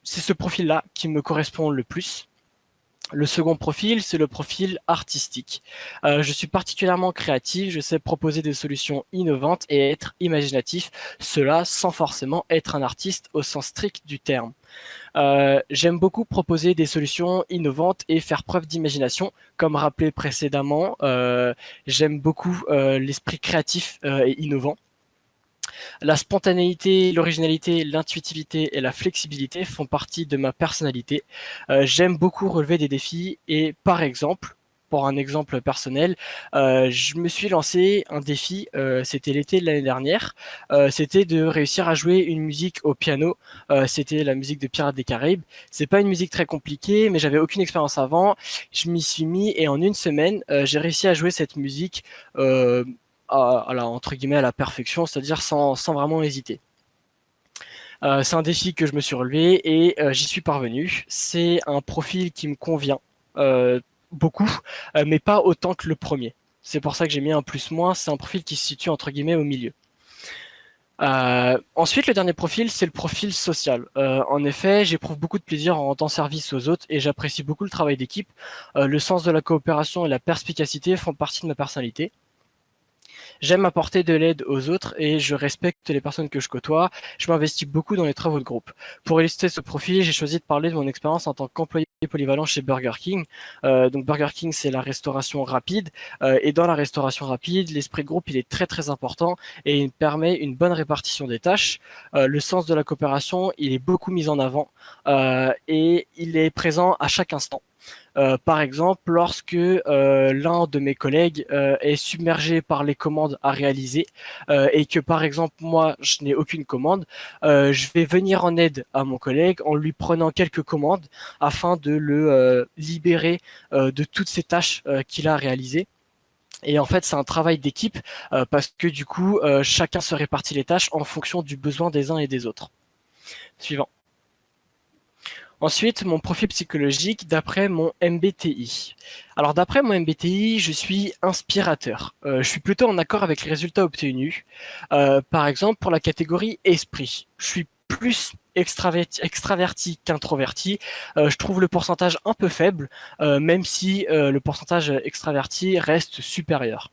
c'est ce profil-là qui me correspond le plus. Le second profil, c'est le profil artistique. Je suis particulièrement créatif, je sais proposer des solutions innovantes et être imaginatif, cela sans forcément être un artiste au sens strict du terme. J'aime beaucoup proposer des solutions innovantes et faire preuve d'imagination. Comme rappelé précédemment, j'aime beaucoup l'esprit créatif et innovant. La spontanéité, l'originalité, l'intuitivité et la flexibilité font partie de ma personnalité. J'aime beaucoup relever des défis et par exemple, pour un exemple personnel, je me suis lancé un défi, c'était l'été de l'année dernière, c'était de réussir à jouer une musique au piano, c'était la musique de Pirates des Caraïbes. C'est pas une musique très compliquée, mais j'avais aucune expérience avant, je m'y suis mis et en une semaine, j'ai réussi à jouer cette musique entre guillemets à la perfection, c'est-à-dire sans vraiment hésiter. C'est un défi que je me suis relevé et j'y suis parvenu. C'est un profil qui me convient euh, beaucoup, mais pas autant que le premier. C'est pour ça que j'ai mis un plus-moins. C'est un profil qui se situe entre guillemets au milieu. Ensuite, le dernier profil, c'est le profil social. En effet, j'éprouve beaucoup de plaisir en rendant service aux autres et j'apprécie beaucoup le travail d'équipe. Le sens de la coopération et la perspicacité font partie de ma personnalité. J'aime apporter de l'aide aux autres et je respecte les personnes que je côtoie. Je m'investis beaucoup dans les travaux de groupe. Pour illustrer ce profil, j'ai choisi de parler de mon expérience en tant qu'employé polyvalent chez Burger King. Donc Burger King, c'est la restauration rapide. Et dans la restauration rapide, l'esprit de groupe, il est très très important et il permet une bonne répartition des tâches. Le sens de la coopération, il est beaucoup mis en avant et il est présent à chaque instant. Par exemple, lorsque l'un de mes collègues est submergé par les commandes à réaliser et que par exemple moi je n'ai aucune commande, je vais venir en aide à mon collègue en lui prenant quelques commandes afin de le libérer de toutes ces tâches qu'il a à réaliser. Et en fait, c'est un travail d'équipe parce que du coup, chacun se répartit les tâches en fonction du besoin des uns et des autres. Suivant. Ensuite, mon profil psychologique d'après mon MBTI. Alors d'après mon MBTI, je suis inspirateur. Je suis plutôt en accord avec les résultats obtenus. Par exemple, pour la catégorie esprit, je suis plus extraverti qu'introverti. Je trouve le pourcentage un peu faible, même si le pourcentage extraverti reste supérieur.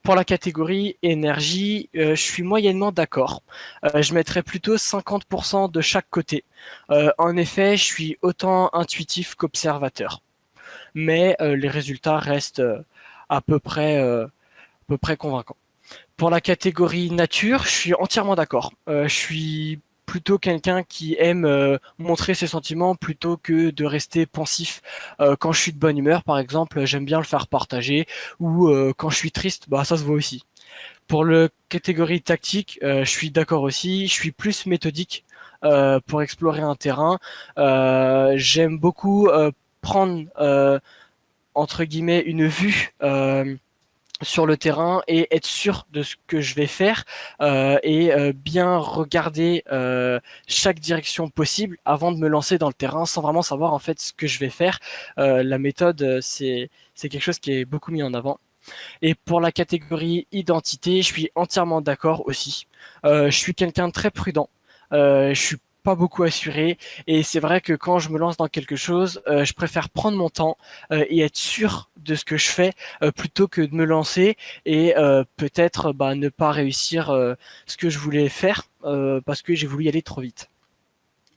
Pour la catégorie énergie, je suis moyennement d'accord. Je mettrais plutôt 50% de chaque côté. En effet, je suis autant intuitif qu'observateur. Mais les résultats restent à peu près convaincants. Pour la catégorie nature, je suis entièrement d'accord. Je suis plutôt quelqu'un qui aime montrer ses sentiments plutôt que de rester pensif. Quand je suis de bonne humeur, par exemple, j'aime bien le faire partager, ou quand je suis triste, bah ça se voit aussi. Pour le catégorie tactique, je suis d'accord aussi. Je suis plus méthodique pour explorer un terrain. J'aime beaucoup prendre entre guillemets une vue sur le terrain et être sûr de ce que je vais faire et bien regarder chaque direction possible avant de me lancer dans le terrain sans vraiment savoir en fait ce que je vais faire. La méthode, c'est quelque chose qui est beaucoup mis en avant. Et pour la catégorie identité, je suis entièrement d'accord aussi. Je suis quelqu'un de très prudent. Je suis pas beaucoup assuré et c'est vrai que quand je me lance dans quelque chose, je préfère prendre mon temps et être sûr de ce que je fais plutôt que de me lancer et peut-être ne pas réussir ce que je voulais faire parce que j'ai voulu y aller trop vite.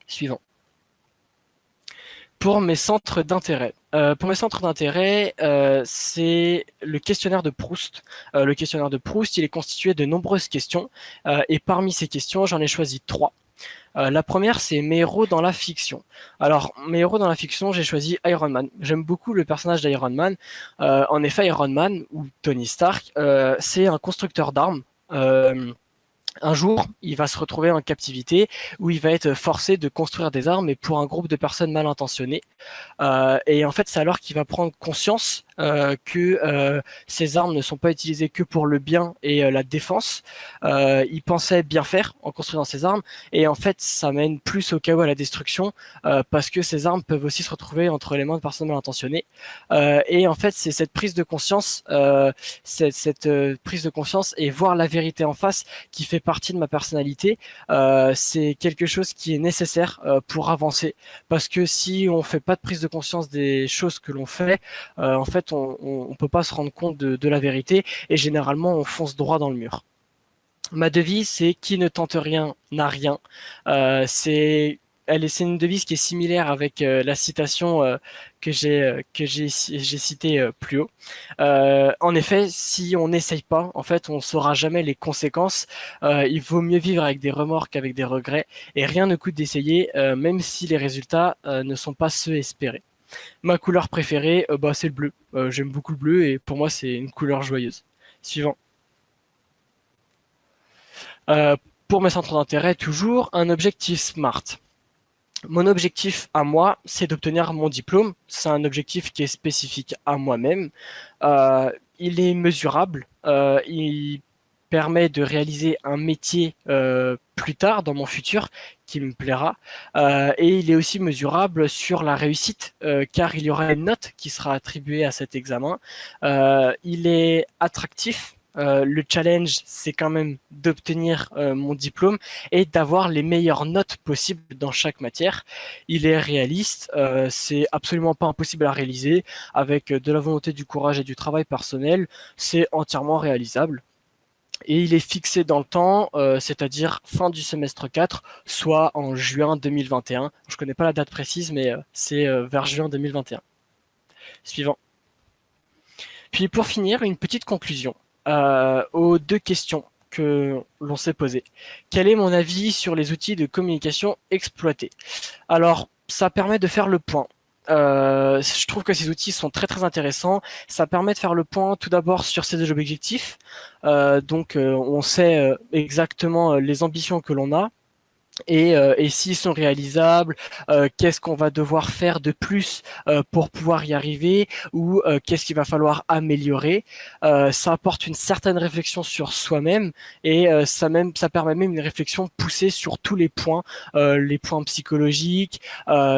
Suivant. Pour mes centres d'intérêt. Pour mes centres d'intérêt, c'est le questionnaire de Proust. Le questionnaire de Proust, il est constitué de nombreuses questions et parmi ces questions, j'en ai choisi trois. La première, c'est mes héros dans la fiction. Alors, mes héros dans la fiction, j'ai choisi Iron Man. J'aime beaucoup le personnage d'Iron Man. En effet, Iron Man, ou Tony Stark, c'est un constructeur d'armes. Un jour, il va se retrouver en captivité où il va être forcé de construire des armes, mais pour un groupe de personnes mal intentionnées. Et en fait, c'est alors qu'il va prendre conscience que ces armes ne sont pas utilisées que pour le bien et la défense. Il pensait bien faire en construisant ces armes, et en fait, ça mène plus au chaos, à la destruction, parce que ces armes peuvent aussi se retrouver entre les mains de personnes mal intentionnées. Et en fait, c'est cette prise de conscience, prise de conscience et voir la vérité en face qui fait partie de ma personnalité. C'est quelque chose qui est nécessaire pour avancer, parce que si on fait pas de prise de conscience des choses que l'on fait, en fait, on peut pas se rendre compte de la vérité, et généralement, on fonce droit dans le mur. Ma devise, c'est qui ne tente rien n'a rien. C'est une devise qui est similaire avec la citation que j'ai citée plus haut. En effet, si on n'essaye pas, en fait, on saura jamais les conséquences. Il vaut mieux vivre avec des remords qu'avec des regrets, et rien ne coûte d'essayer, même si les résultats ne sont pas ceux espérés. Ma couleur préférée, bah, c'est le bleu. J'aime beaucoup le bleu, et pour moi, c'est une couleur joyeuse. Suivant. Euh, pour mes centres d'intérêt, toujours un objectif SMART. Mon objectif à moi, c'est d'obtenir mon diplôme. C'est un objectif qui est spécifique à moi-même. Il est mesurable. Il permet de réaliser un métier plus tard dans mon futur qui me plaira. Et il est aussi mesurable sur la réussite, car il y aura une note qui sera attribuée à cet examen. Il est attractif. Le challenge, c'est quand même d'obtenir mon diplôme et d'avoir les meilleures notes possibles dans chaque matière. Il est réaliste, c'est absolument pas impossible à réaliser. Avec de la volonté, du courage et du travail personnel, c'est entièrement réalisable. Et il est fixé dans le temps, c'est-à-dire fin du semestre 4, soit en juin 2021. Je connais pas la date précise, mais c'est vers juin 2021. Suivant. Puis pour finir, une petite conclusion aux deux questions que l'on s'est posées. Quel est mon avis sur les outils de communication exploités? Alors, ça permet de faire le point. Je trouve que ces outils sont très très intéressants. Ça permet de faire le point tout d'abord sur ces objectifs. Donc, on sait exactement les ambitions que l'on a, et s'ils sont réalisables, qu'est-ce qu'on va devoir faire de plus pour pouvoir y arriver, ou qu'est-ce qu'il va falloir améliorer. Ça apporte une certaine réflexion sur soi-même, et ça permet même une réflexion poussée sur tous les points psychologiques,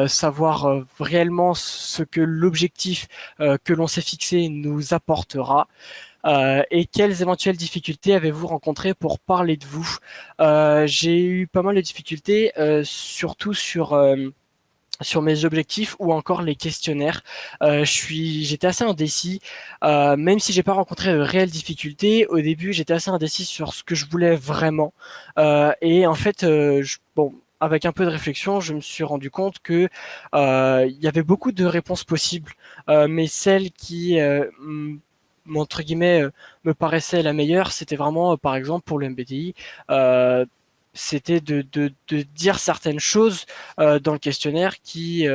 savoir réellement ce que l'objectif que l'on s'est fixé nous apportera. Et quelles éventuelles difficultés avez-vous rencontrées pour parler de vous? J'ai eu pas mal de difficultés, surtout sur mes objectifs ou encore les questionnaires. J'étais assez indécis, même si j'ai pas rencontré de réelles difficultés. Au début, j'étais assez indécis sur ce que je voulais vraiment. Et en fait, bon, avec un peu de réflexion, je me suis rendu compte que il y avait beaucoup de réponses possibles, mais celle qui entre guillemets, me paraissait la meilleure, c'était vraiment, par exemple, pour le MBTI, c'était de dire certaines choses dans le questionnaire qui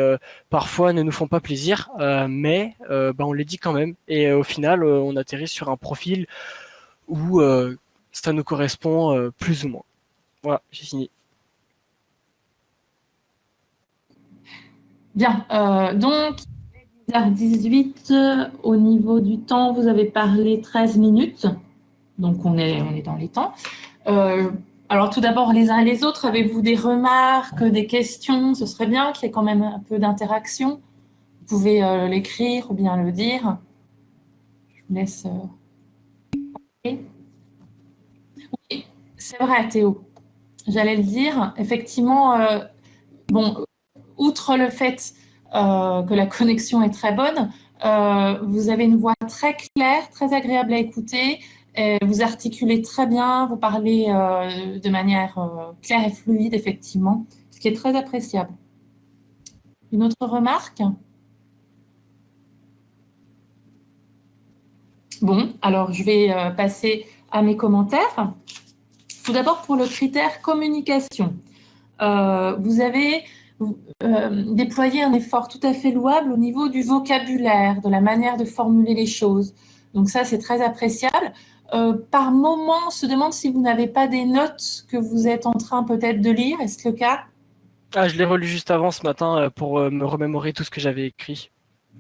parfois ne nous font pas plaisir, mais bah, on les dit quand même. Et au final, on atterrit sur un profil où ça nous correspond plus ou moins. Voilà, j'ai fini. Bien, donc 10h18, au niveau du temps, vous avez parlé 13 minutes, donc on est dans les temps. Alors tout d'abord, les uns et les autres, avez-vous des remarques, des questions? Ce serait bien qu'il y ait quand même un peu d'interaction. Vous pouvez l'écrire ou bien le dire. Je vous laisse. Oui, c'est vrai, Théo. J'allais le dire. Effectivement, bon, outre le fait que la connexion est très bonne, vous avez une voix très claire, très agréable à écouter. Vous articulez très bien, vous parlez de manière claire et fluide, effectivement, ce qui est très appréciable. Une autre remarque? Bon, alors je vais passer à mes commentaires. Tout d'abord, pour le critère communication. Vous avez déployé un effort tout à fait louable au niveau du vocabulaire, de la manière de formuler les choses. Donc ça, c'est très appréciable. Par moment, on se demande si vous n'avez pas des notes que vous êtes en train peut-être de lire. Est-ce le cas? Ah, je l'ai relu juste avant ce matin pour me remémorer tout ce que j'avais écrit.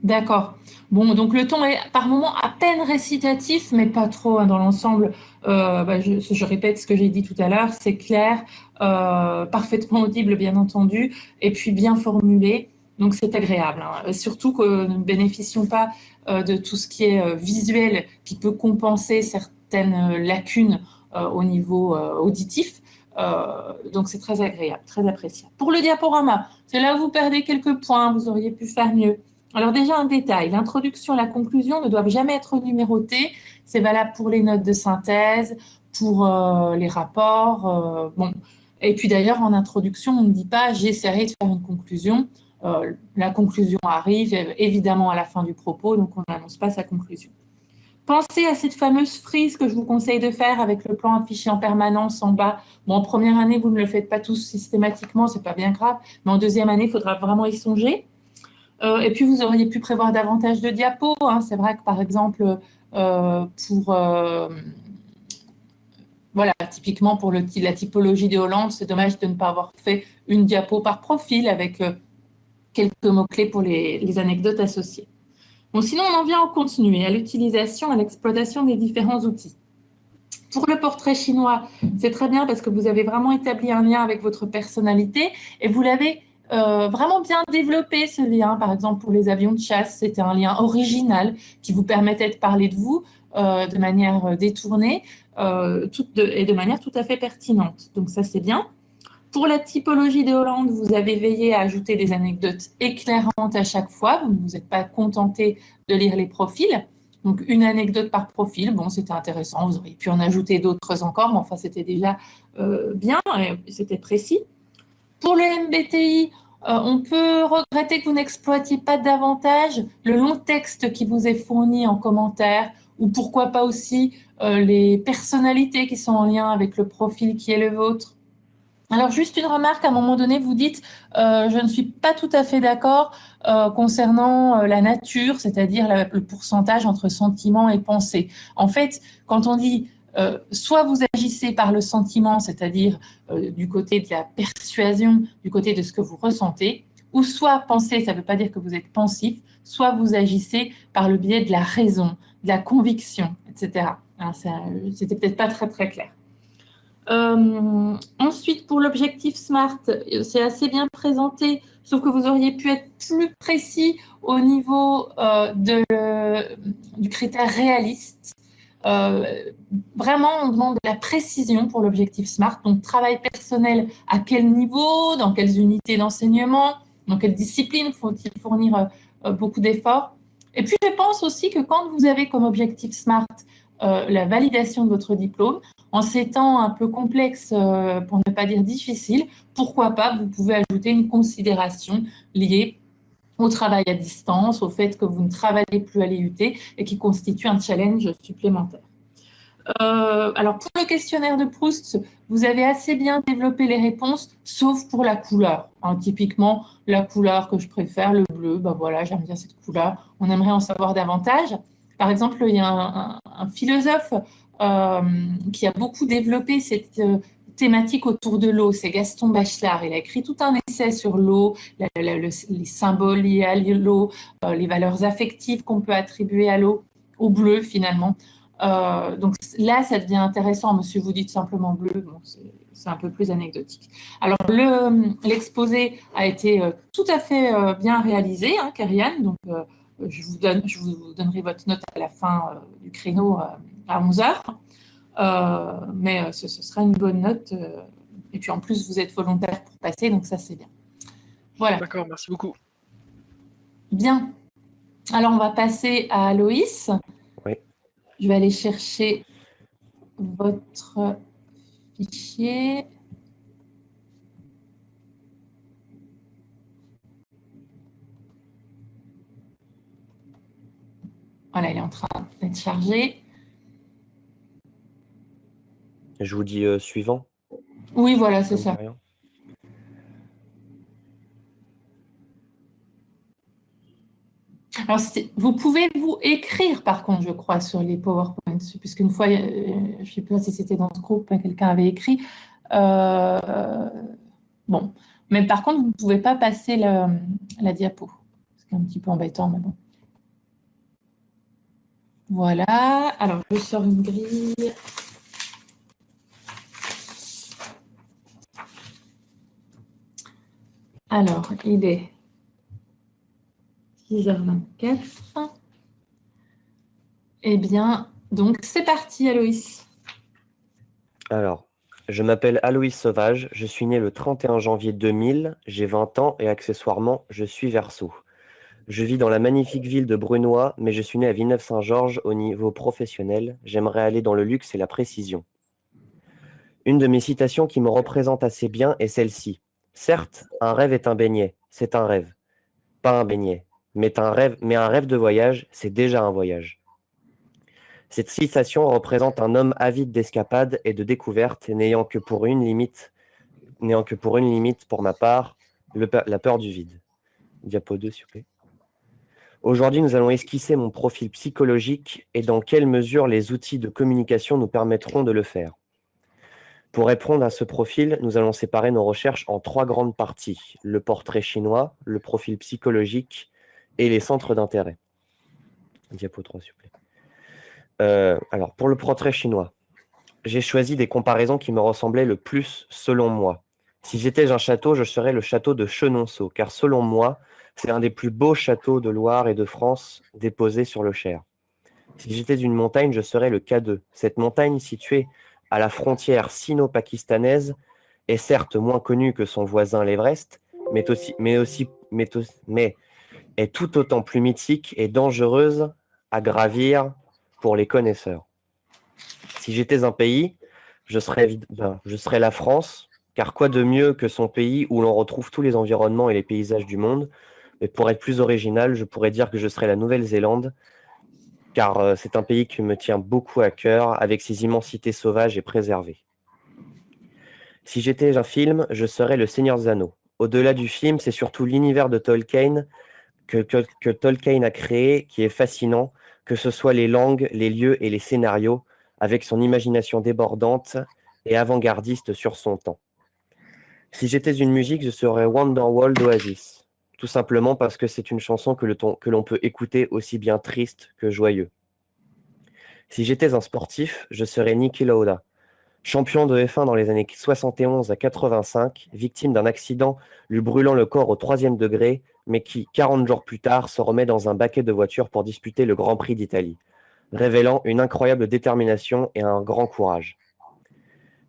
D'accord. Bon, donc le ton est par moments à peine récitatif, mais pas trop hein, dans l'ensemble. Je répète ce que j'ai dit tout à l'heure, c'est clair, parfaitement audible bien entendu, et puis bien formulé. Donc c'est agréable. Hein. Surtout que nous ne bénéficions pas de tout ce qui est visuel qui peut compenser certaines lacunes au niveau auditif. Donc c'est très agréable, très appréciable. Pour le diaporama, c'est là où vous perdez quelques points, vous auriez pu faire mieux. Alors déjà un détail, l'introduction et la conclusion ne doivent jamais être numérotées. C'est valable pour les notes de synthèse, pour les rapports. Bon. Et puis d'ailleurs, en introduction, on ne dit pas j'essaierai de faire une conclusion. La conclusion arrive évidemment à la fin du propos, donc on n'annonce pas sa conclusion. Pensez à cette fameuse frise que je vous conseille de faire avec le plan affiché en permanence en bas. Bon, en première année, vous ne le faites pas tous systématiquement, c'est pas bien grave, mais en deuxième année, il faudra vraiment y songer. Et puis, vous auriez pu prévoir davantage de diapos. Hein. C'est vrai que, par exemple, pour voilà, typiquement pour la typologie de Hollande, c'est dommage de ne pas avoir fait une diapo par profil avec quelques mots-clés pour les anecdotes associées. Bon, sinon, on en vient au contenu et à l'utilisation, à l'exploitation des différents outils. Pour le portrait chinois, c'est très bien parce que vous avez vraiment établi un lien avec votre personnalité et vous l'avez vraiment bien développé, ce lien. Par exemple, pour les avions de chasse, c'était un lien original qui vous permettait de parler de vous de manière détournée et de manière tout à fait pertinente. Donc ça, c'est bien. Pour la typologie de Hollande, vous avez veillé à ajouter des anecdotes éclairantes à chaque fois. Vous ne vous êtes pas contenté de lire les profils. Donc, une anecdote par profil, bon, c'était intéressant. Vous auriez pu en ajouter d'autres encore, mais enfin, c'était déjà bien et c'était précis. Pour le MBTI, on peut regretter que vous n'exploitiez pas davantage le long texte qui vous est fourni en commentaire, ou pourquoi pas aussi les personnalités qui sont en lien avec le profil qui est le vôtre. Alors, juste une remarque, à un moment donné, vous dites je ne suis pas tout à fait d'accord concernant la nature, c'est-à-dire le pourcentage entre sentiment et pensée. En fait, quand on dit soit vous agissez par le sentiment, c'est-à-dire du côté de la persuasion, du côté de ce que vous ressentez, ou soit penser, ça ne veut pas dire que vous êtes pensif, soit vous agissez par le biais de la raison, de la conviction, etc. Hein, c'était peut-être pas très très clair. Ensuite, pour l'objectif SMART, c'est assez bien présenté, sauf que vous auriez pu être plus précis au niveau du critère réaliste. Vraiment, on demande de la précision pour l'objectif SMART. Donc, travail personnel, à quel niveau, dans quelles unités d'enseignement, dans quelle discipline faut-il fournir beaucoup d'efforts. Et puis, je pense aussi que quand vous avez comme objectif SMART la validation de votre diplôme, en ces temps un peu complexes, pour ne pas dire difficiles, pourquoi pas, vous pouvez ajouter une considération liée au travail à distance, au fait que vous ne travaillez plus à l'IUT et qui constitue un challenge supplémentaire. Alors, pour le questionnaire de Proust, vous avez assez bien développé les réponses, sauf pour la couleur. Hein, typiquement, la couleur que je préfère, le bleu, ben voilà, j'aime bien cette couleur. On aimerait en savoir davantage. Par exemple, il y a un philosophe qui a beaucoup développé cette thématique autour de l'eau, c'est Gaston Bachelard. Il a écrit tout un essai sur l'eau, les symboles liés à l'eau, les valeurs affectives qu'on peut attribuer à l'eau, au bleu finalement. Donc là, ça devient intéressant. Monsieur, vous dites simplement bleu, bon, c'est un peu plus anecdotique. Alors, l'exposé a été tout à fait bien réalisé, hein, Karianne. Donc, je vous donnerai votre note à la fin du créneau à 11 heures. Mais ce sera une bonne note. Et puis, en plus, vous êtes volontaire pour passer, donc ça, c'est bien. Voilà. D'accord, merci beaucoup. Bien. Alors, on va passer à Aloïs. Oui. Je vais aller chercher votre fichier. Voilà, il est en train d'être chargé. Je vous dis suivant. Oui, voilà, c'est ça. Rien. Alors, vous pouvez vous écrire, par contre, je crois, sur les PowerPoints, puisqu'une fois, je ne sais pas si c'était dans ce groupe, quelqu'un avait écrit. Bon, mais par contre, vous ne pouvez pas passer la diapo. C'est un petit peu embêtant, mais bon. Voilà. Alors, je sors une grille. Alors, il est 6h24. Eh bien, donc, c'est parti, Aloïs. Alors, je m'appelle Aloïs Sauvage, je suis né le 31 janvier 2000, j'ai 20 ans et accessoirement, je suis Verseau. Je vis dans la magnifique ville de Brunoy, mais je suis né à Villeneuve-Saint-Georges au niveau professionnel. J'aimerais aller dans le luxe et la précision. Une de mes citations qui me représente assez bien est celle-ci. Certes, un rêve est un beignet, c'est un rêve. Pas un beignet, mais un rêve de voyage, c'est déjà un voyage. Cette citation représente un homme avide d'escapades et de découvertes, n'ayant que pour une limite pour ma part, la peur du vide. Diapo 2, s'il vous plaît. Aujourd'hui, nous allons esquisser mon profil psychologique et dans quelle mesure les outils de communication nous permettront de le faire. Pour répondre à ce profil, nous allons séparer nos recherches en 3 grandes parties: le portrait chinois, le profil psychologique et les centres d'intérêt. Diapo 3, s'il vous plaît. Alors, pour le portrait chinois, j'ai choisi des comparaisons qui me ressemblaient le plus selon moi. Si j'étais un château, je serais le château de Chenonceau, car selon moi, c'est un des plus beaux châteaux de Loire et de France déposés sur le Cher. Si j'étais une montagne, je serais le K2. Cette montagne située à la frontière sino-pakistanaise est certes moins connue que son voisin l'Everest, mais est tout autant plus mythique et dangereuse à gravir pour les connaisseurs. Si j'étais un pays, je serais la France, car quoi de mieux que son pays où l'on retrouve tous les environnements et les paysages du monde. Mais pour être plus original, je pourrais dire que je serais la Nouvelle-Zélande, car c'est un pays qui me tient beaucoup à cœur, avec ses immensités sauvages et préservées. Si j'étais un film, je serais Le Seigneur des Anneaux. Au-delà du film, c'est surtout l'univers de Tolkien que Tolkien a créé qui est fascinant, que ce soit les langues, les lieux et les scénarios, avec son imagination débordante et avant-gardiste sur son temps. Si j'étais une musique, je serais Wonderwall d'Oasis, tout simplement parce que c'est une chanson que l'on peut écouter aussi bien triste que joyeux. Si j'étais un sportif, je serais Niki Lauda, champion de F1 dans les années 71 à 85, victime d'un accident lui brûlant le corps au 3e degré, mais qui, 40 jours plus tard, se remet dans un baquet de voiture pour disputer le Grand Prix d'Italie, révélant une incroyable détermination et un grand courage.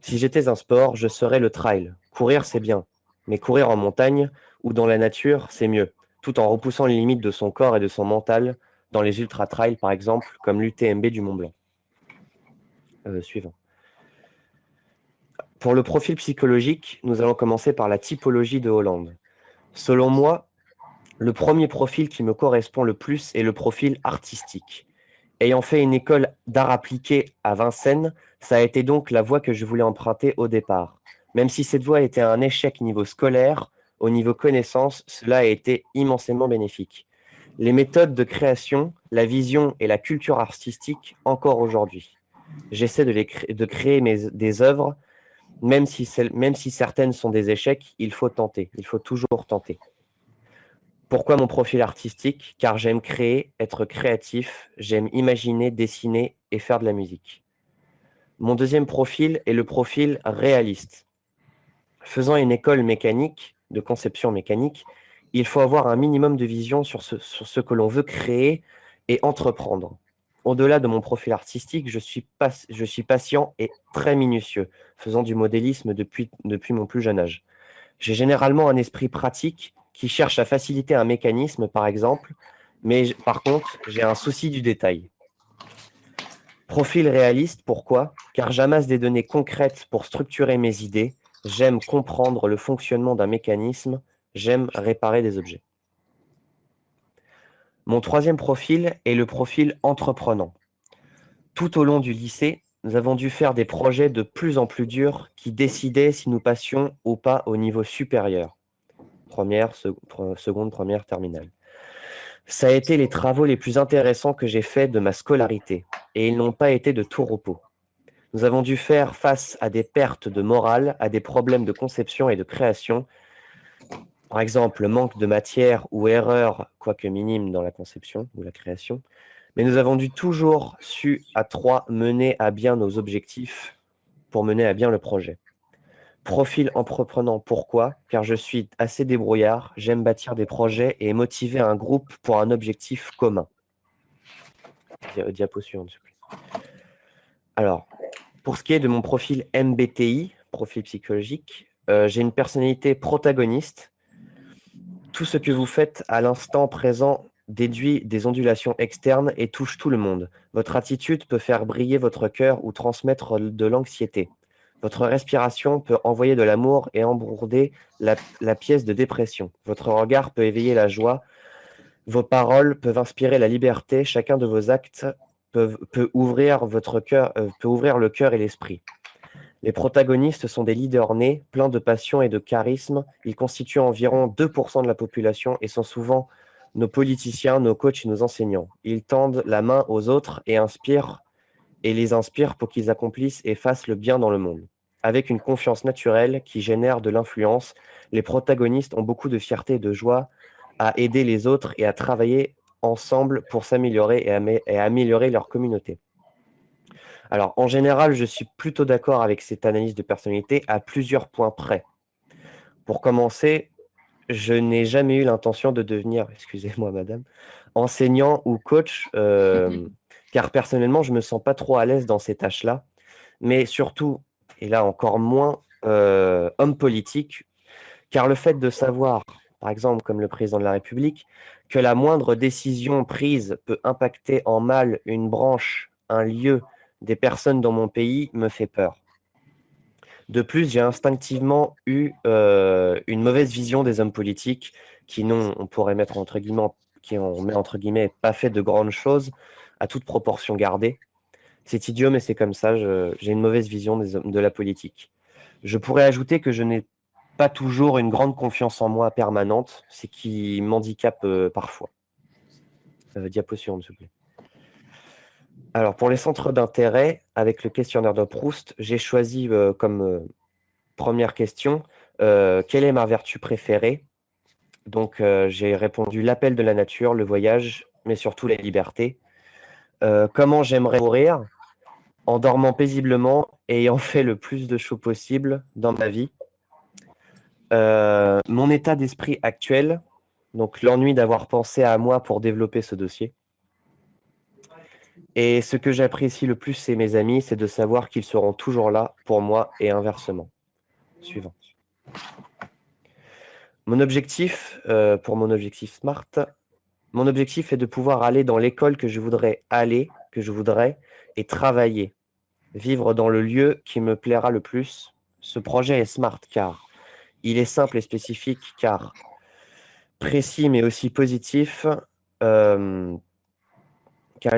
Si j'étais un sport, je serais le trail. Courir, c'est bien, mais courir en montagne ou dans la nature, c'est mieux, tout en repoussant les limites de son corps et de son mental, dans les ultra-trails par exemple, comme l'UTMB du Mont-Blanc. Suivant. Pour le profil psychologique, nous allons commencer par la typologie de Hollande. Selon moi, le premier profil qui me correspond le plus est le profil artistique. Ayant fait une école d'art appliqué à Vincennes, ça a été donc la voie que je voulais emprunter au départ. Même si cette voie était un échec niveau scolaire, au niveau connaissance, cela a été immensément bénéfique. Les méthodes de création, la vision et la culture artistique, encore aujourd'hui. J'essaie de créer des œuvres, même si certaines sont des échecs, il faut tenter, il faut toujours tenter. Pourquoi mon profil artistique? Car j'aime créer, être créatif, j'aime imaginer, dessiner et faire de la musique. Mon deuxième profil est le profil réaliste. Faisant une école mécanique, de conception mécanique, il faut avoir un minimum de vision sur ce que l'on veut créer et entreprendre. Au-delà de mon profil artistique, je suis patient et très minutieux, faisant du modélisme depuis mon plus jeune âge. J'ai généralement un esprit pratique qui cherche à faciliter un mécanisme, par exemple, mais par contre, j'ai un souci du détail. Profil réaliste, pourquoi? Car j'amasse des données concrètes pour structurer mes idées, j'aime comprendre le fonctionnement d'un mécanisme, j'aime réparer des objets. Mon troisième profil est le profil entreprenant. Tout au long du lycée, nous avons dû faire des projets de plus en plus durs qui décidaient si nous passions ou pas au niveau supérieur. Seconde, première, terminale. Ça a été les travaux les plus intéressants que j'ai faits de ma scolarité, et ils n'ont pas été de tout repos. Nous avons dû faire face à des pertes de morale, à des problèmes de conception et de création, Par exemple, le manque de matière ou erreur, quoique minime dans la conception ou la création. Mais nous avons dû toujours su à trois mener à bien nos objectifs pour mener à bien le projet. Profil entreprenant, pourquoi? Car je suis assez débrouillard, j'aime bâtir des projets et motiver un groupe pour un objectif commun. Diapo suivante, s'il vous plaît. Alors, pour ce qui est de mon profil MBTI, profil psychologique, j'ai une personnalité protagoniste. Tout ce que vous faites à l'instant présent déduit des ondulations externes et touche tout le monde. Votre attitude peut faire briller votre cœur ou transmettre de l'anxiété. Votre respiration peut envoyer de l'amour et embourder la pièce de dépression. Votre regard peut éveiller la joie. Vos paroles peuvent inspirer la liberté. Chacun de vos actes peut ouvrir le cœur et l'esprit. Les protagonistes sont des leaders nés, pleins de passion et de charisme. Ils constituent environ 2% de la population et sont souvent nos politiciens, nos coachs et nos enseignants. Ils tendent la main aux autres et les inspirent pour qu'ils accomplissent et fassent le bien dans le monde. Avec une confiance naturelle qui génère de l'influence, les protagonistes ont beaucoup de fierté et de joie à aider les autres et à travailler ensemble pour s'améliorer et à améliorer leur communauté. Alors, en général, je suis plutôt d'accord avec cette analyse de personnalité à plusieurs points près. Pour commencer, je n'ai jamais eu l'intention de devenir, excusez-moi madame, enseignant ou coach, car personnellement, je ne me sens pas trop à l'aise dans ces tâches-là, mais surtout, et là encore moins, homme politique, car le fait de savoir, par exemple, comme le président de la République, que la moindre décision prise peut impacter en mal une branche, un lieu, des personnes dans mon pays me fait peur. De plus, j'ai instinctivement eu une mauvaise vision des hommes politiques qui n'ont, on pourrait mettre entre guillemets, qui ont, met entre guillemets, pas fait de grandes choses, à toute proportion gardée. C'est idiot, mais c'est comme ça, j'ai une mauvaise vision de la politique. Je pourrais ajouter que je n'ai pas toujours une grande confiance en moi permanente, ce qui m'handicape parfois. Diapo suivante, s'il vous plaît. Alors, pour les centres d'intérêt, avec le questionnaire de Proust, j'ai choisi comme première question, quelle est ma vertu préférée? Donc, j'ai répondu l'appel de la nature, le voyage, mais surtout la liberté. Comment j'aimerais mourir? En dormant paisiblement et ayant fait le plus de choses possible dans ma vie. Mon état d'esprit actuel, donc l'ennui d'avoir pensé à moi pour développer ce dossier. Et ce que j'apprécie le plus, c'est mes amis, c'est de savoir qu'ils seront toujours là pour moi et inversement. Suivant. Mon objectif, pour mon objectif SMART, mon objectif est de pouvoir aller dans l'école que je voudrais aller, et travailler, vivre dans le lieu qui me plaira le plus. Ce projet est SMART car il est simple et spécifique, car précis mais aussi positif, car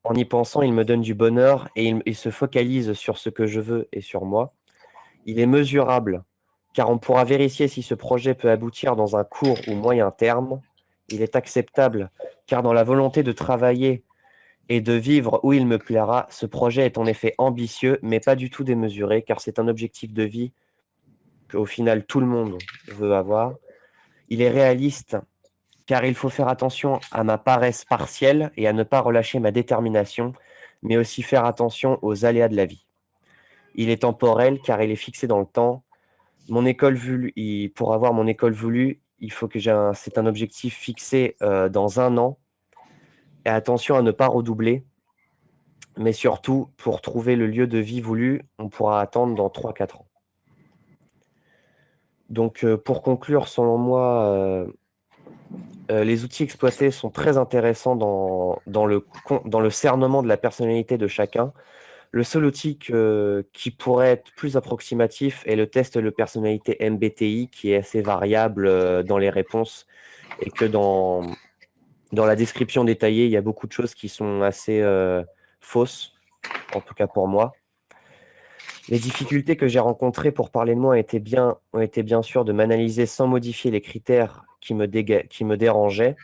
en y pensant, il me donne du bonheur et il se focalise sur ce que je veux et sur moi. Il est mesurable, car on pourra vérifier si ce projet peut aboutir dans un court ou moyen terme. Il est acceptable, car dans la volonté de travailler et de vivre où il me plaira, ce projet est en effet ambitieux, mais pas du tout démesuré, car c'est un objectif de vie qu'au final tout le monde veut avoir. Il est réaliste, car il faut faire attention à ma paresse partielle et à ne pas relâcher ma détermination, mais aussi faire attention aux aléas de la vie. Il est temporel, car il est fixé dans le temps. Mon école voulue, pour avoir mon école voulue, il faut que c'est un objectif fixé dans 1 an. Et attention à ne pas redoubler. Mais surtout, pour trouver le lieu de vie voulu, on pourra attendre dans 3-4 ans. Donc, pour conclure, selon moi, les outils exploités sont très intéressants dans le cernement de la personnalité de chacun. Le seul outil qui pourrait être plus approximatif est le test de personnalité MBTI, qui est assez variable dans les réponses, et que dans la description détaillée, il y a beaucoup de choses qui sont assez fausses, en tout cas pour moi. Les difficultés que j'ai rencontrées pour parler de moi ont été bien sûr de m'analyser sans modifier les critères qui me dérangeaient,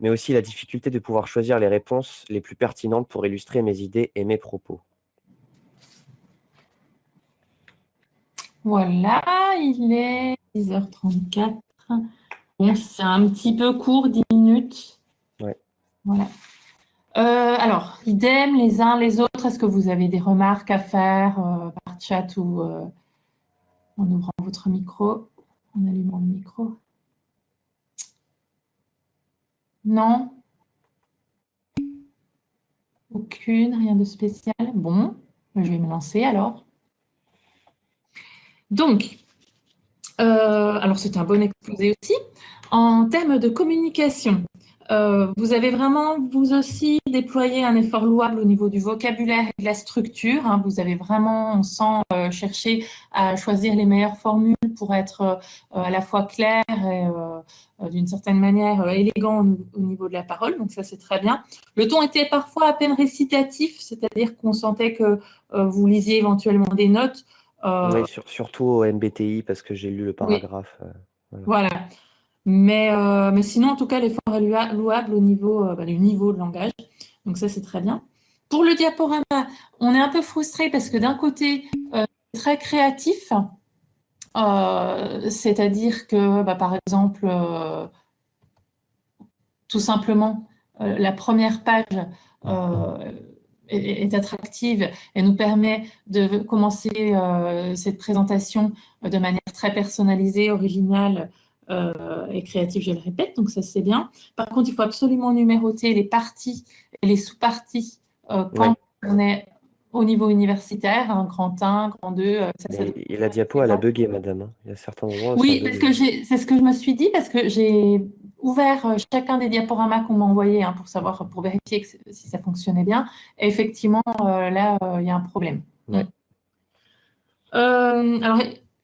mais aussi la difficulté de pouvoir choisir les réponses les plus pertinentes pour illustrer mes idées et mes propos. Voilà, il est 10h34. Bon, c'est un petit peu court, 10 minutes. Ouais. Voilà. Alors, idem, les uns les autres, est-ce que vous avez des remarques à faire par chat ou en ouvrant votre micro, en allumant le micro? Non? Aucune, rien de spécial. Bon, je vais me lancer alors. Donc, alors c'est un bon exposé aussi. En termes de communication, vous avez vraiment, vous aussi, déployé un effort louable au niveau du vocabulaire et de la structure. Hein. Vous avez vraiment, on sent, cherché à choisir les meilleures formules pour être à la fois clair et d'une certaine manière élégant au niveau de la parole. Donc ça, c'est très bien. Le ton était parfois à peine récitatif, c'est-à-dire qu'on sentait que vous lisiez éventuellement des notes. Oui, surtout au MBTI, parce que j'ai lu le Oui, paragraphe. voilà. Mais sinon, en tout cas, l'effort est louable au niveau du niveau de langage. Donc ça, c'est très bien. Pour le diaporama, on est un peu frustré parce que d'un côté, très créatif, c'est-à-dire que, par exemple, tout simplement, la première page est attractive et nous permet de commencer cette présentation de manière très personnalisée, originale et créative, je le répète, donc ça c'est bien. Par contre, il faut absolument numéroter les parties et les sous-parties quand on est au niveau universitaire, hein, grand 1, grand 2. Et la diapo, elle a bugué, madame. Hein. Il y a certains endroits où ça Oui, parce bug. que c'est ce que je me suis dit, parce que j'ai ouvert chacun des diaporamas qu'on m'a envoyés pour savoir, pour vérifier si ça fonctionnait bien. Et effectivement, là, il y a un problème. Ouais. Alors,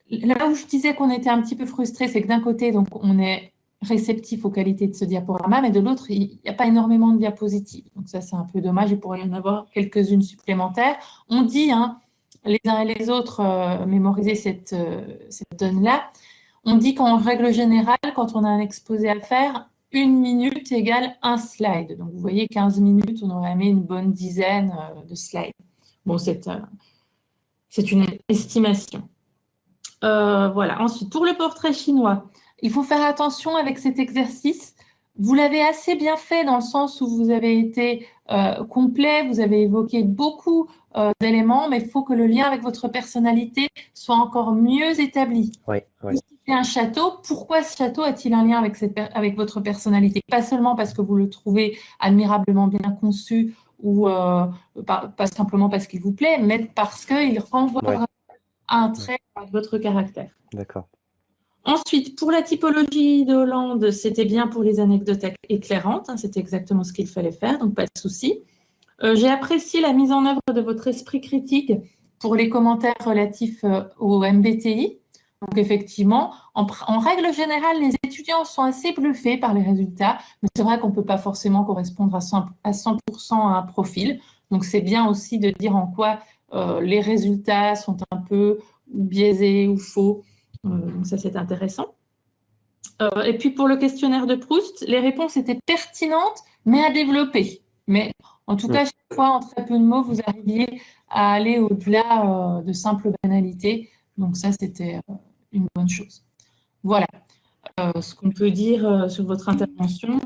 là où je disais qu'on était un petit peu frustré, c'est que d'un côté, donc, on est réceptif aux qualités de ce diaporama, mais de l'autre, il n'y a pas énormément de diapositives. Donc ça, c'est un peu dommage. Il pourrait y en avoir quelques-unes supplémentaires. On dit, hein, les uns et les autres, mémoriser cette donne-là. On dit qu'en règle générale, quand on a un exposé à faire, 1 minute égale un slide. Donc, vous voyez, 15 minutes, on aurait mis une bonne dizaine de slides. Bon, c'est une estimation. Voilà. Ensuite, pour le portrait chinois, il faut faire attention avec cet exercice. Vous l'avez assez bien fait dans le sens où vous avez été complet, vous avez évoqué beaucoup d'éléments, mais il faut que le lien avec votre personnalité soit encore mieux établi. Oui, oui. C'est un château. Pourquoi ce château a-t-il un lien avec votre personnalité? Pas seulement parce que vous le trouvez admirablement bien conçu ou pas simplement parce qu'il vous plaît, mais parce qu'il renvoie vraiment à un trait de votre caractère. D'accord. Ensuite, pour la typologie de Hollande, c'était bien pour les anecdotes éclairantes. Hein, c'était exactement ce qu'il fallait faire, donc pas de souci. J'ai apprécié la mise en œuvre de votre esprit critique pour les commentaires relatifs au MBTI. Donc effectivement, en règle générale, les étudiants sont assez bluffés par les résultats, mais c'est vrai qu'on ne peut pas forcément correspondre à 100% à un profil. Donc c'est bien aussi de dire en quoi les résultats sont un peu biaisés ou faux. Donc ça, c'est intéressant. Et puis pour le questionnaire de Proust, les réponses étaient pertinentes, mais à développer. Mais en tout cas, chaque fois, en très peu de mots, vous arriviez à aller au-delà de simples banalités. Donc ça, c'était une bonne chose. Voilà ce qu'on peut dire sur votre intervention,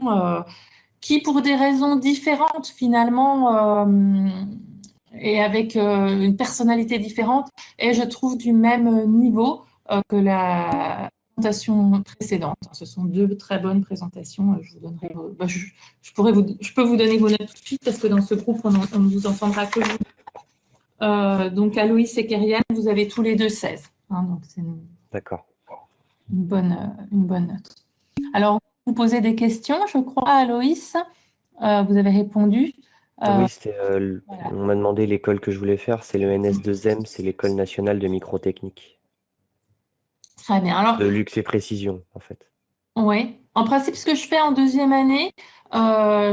qui, pour des raisons différentes, finalement, et avec une personnalité différente, est, je trouve, du même niveau que la présentation précédente. Ce sont deux très bonnes présentations. Je vous donnerai, je peux vous donner vos notes tout de suite parce que dans ce groupe, on ne vous entendra que vous. Donc, Aloïs et Kériane, vous avez tous les deux 16. Hein, donc, c'est D'accord. une bonne note. Alors, vous posez des questions, je crois, Aloïs. Vous avez répondu. Oui, on m'a demandé l'école que je voulais faire, c'est le NS2M, c'est l'École nationale de microtechnique. Très bien. Alors, De luxe et précision, en fait. Oui. En principe, ce que je fais en deuxième année,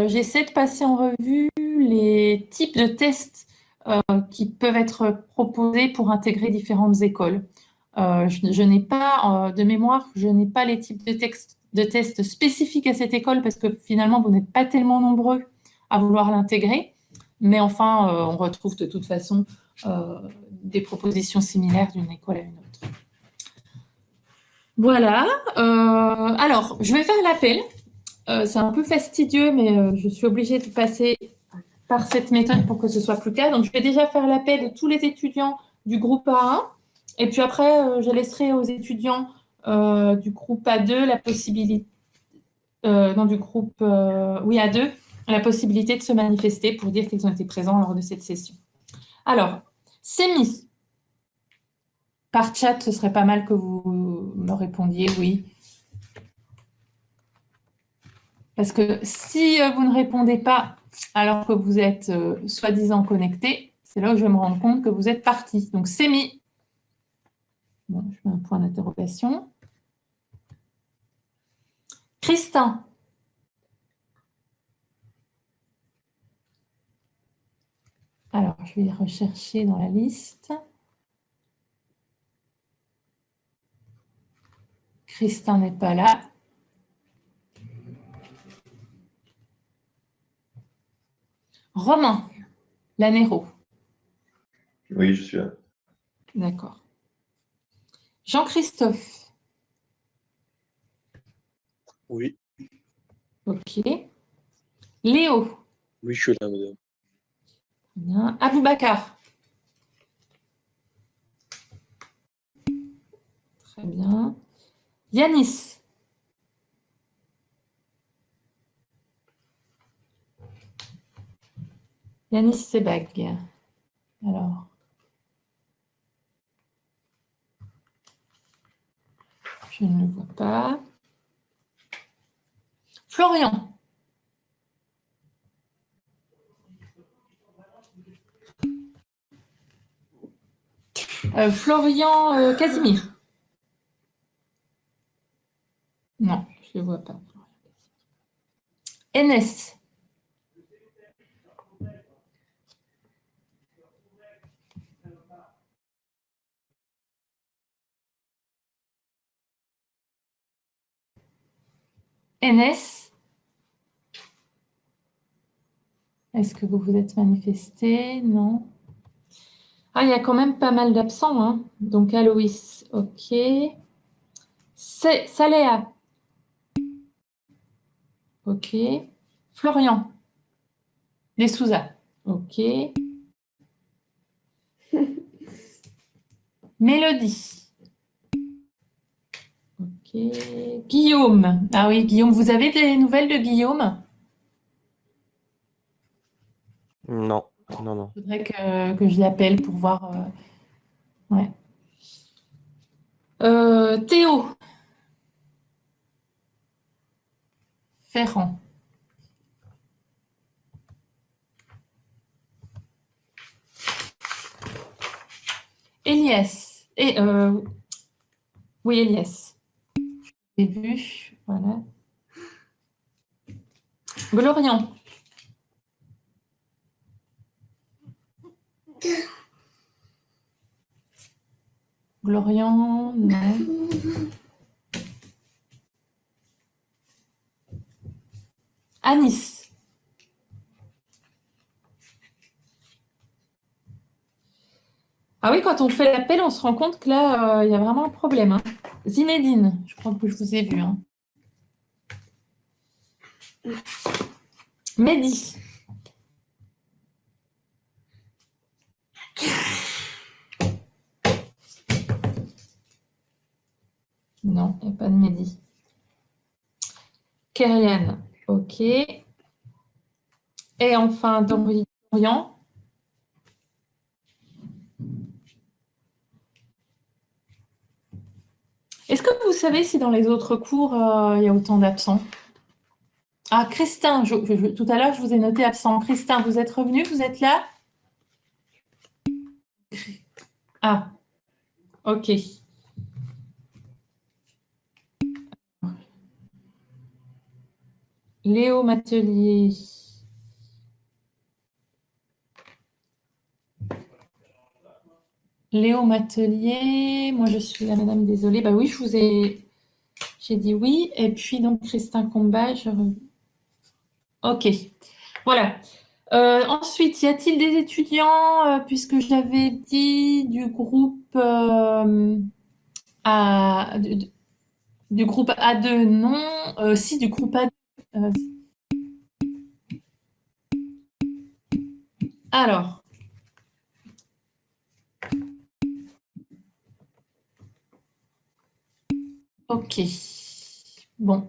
j'essaie de passer en revue les types de tests qui peuvent être proposés pour intégrer différentes écoles. Je n'ai pas, de mémoire, je n'ai pas les types de tests spécifiques à cette école parce que finalement, vous n'êtes pas tellement nombreux à vouloir l'intégrer. Mais enfin, on retrouve de toute façon des propositions similaires d'une école à une autre. Voilà. Alors, je vais faire l'appel. C'est un peu fastidieux, mais je suis obligée de passer par cette méthode pour que ce soit plus clair. Donc, je vais déjà faire l'appel de tous les étudiants du groupe A1. Et puis après, je laisserai aux étudiants du groupe A2 la possibilité, non, du groupe oui, A2, la possibilité de se manifester pour dire qu'ils ont été présents lors de cette session. Alors, c'est mis. Par chat, ce serait pas mal que vous me répondiez oui. Parce que si vous ne répondez pas alors que vous êtes soi-disant connecté, c'est là où je vais me rendre compte que vous êtes parti. Donc, c'est mis. Bon, je mets un point d'interrogation. Christin. Alors, je vais rechercher dans la liste. Christin n'est pas là. Romain, Lanero. Oui, je suis là. D'accord. Jean-Christophe. Oui, Ok. Léo. oui, je suis là, madame. Bien. Aboubacar. Très bien. Yanis. Yanis Sebag. Alors. Je ne le vois pas. Florian. Florian Casimir. Non, je ne le vois pas. Enes. Enes. Est-ce que vous vous êtes manifesté? Non. Ah, il y a quand même pas mal d'absents, hein. Donc, Aloïs, ok. Saléa. Ok. Florian. Les Souza. Ok. Mélodie. Ok. Guillaume. Ah oui, Guillaume, vous avez des nouvelles de Guillaume? Non, non, non. Il faudrait que je l'appelle pour voir. Ouais. Théo. Ferrand. Elias. Oui, Elias. J'ai vu. Voilà. Glorian. Glorian, non. Anis. Ah oui, quand on fait l'appel, on se rend compte que là, il y a vraiment un problème, hein. Zinedine, je crois que je vous ai vu, hein. Mehdi. Non, il n'y a pas de Mehdi. Kyrian, ok. Et enfin, Dorian. Est-ce que vous savez si dans les autres cours, il y a autant d'absents? Ah, Christin, tout à l'heure, je vous ai noté absent. Christin, vous êtes revenu? Vous êtes là? Ah, ok. Léo Matelier. Léo Matelier, moi je suis la madame, désolée. Bah oui, j'ai dit oui. Et puis donc Christin Combat, ok, voilà. Ensuite, y a-t-il des étudiants, puisque j'avais dit du groupe Du groupe A2, non. Si, du groupe A2. Alors. Ok. Bon.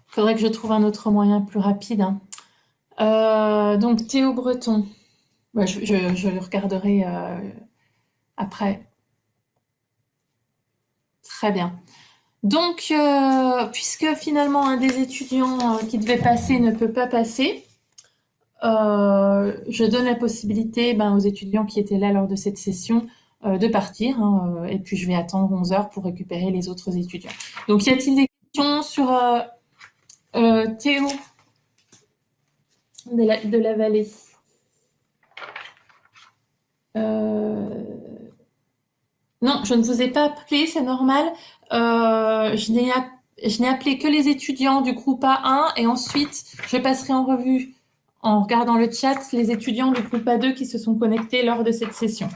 Faudrait que je trouve un autre moyen plus rapide, hein. Donc, Théo Breton. Ouais, je le regarderai après. Très bien. Donc, puisque finalement un des étudiants qui devait passer ne peut pas passer, je donne la possibilité aux étudiants qui étaient là lors de cette session de partir, hein, et puis je vais attendre 11 heures pour récupérer les autres étudiants. Donc, y a-t-il des questions sur Théo de la Vallée? Non, je ne vous ai pas appelé, c'est normal. Je n'ai appelé que les étudiants du groupe A1 et ensuite je passerai en revue, en regardant le chat, les étudiants du groupe A2 qui se sont connectés lors de cette session.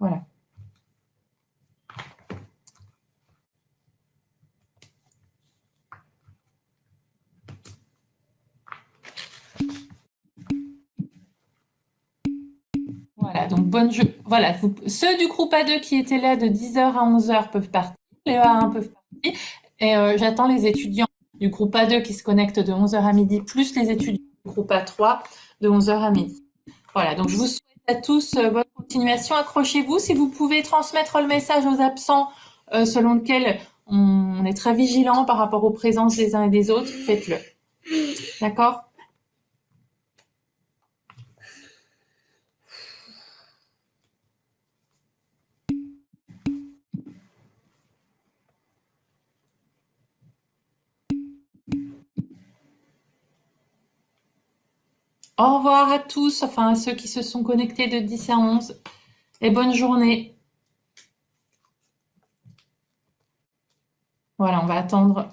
Voilà. Voilà, donc voilà, ceux du groupe A2 qui étaient là de 10 heures à 11 heures peuvent partir, les A1 peuvent partir, et j'attends les étudiants du groupe A2 qui se connectent de 11 heures à midi, plus les étudiants du groupe A3 de 11 heures à midi. Voilà, donc je vous souhaite à tous bonne continuation. Accrochez-vous. Si vous pouvez transmettre le message aux absents selon lequel on est très vigilant par rapport aux présences des uns et des autres, faites-le. D'accord ? Au revoir à tous, enfin à ceux qui se sont connectés de 10 à 11, et bonne journée. Voilà, on va attendre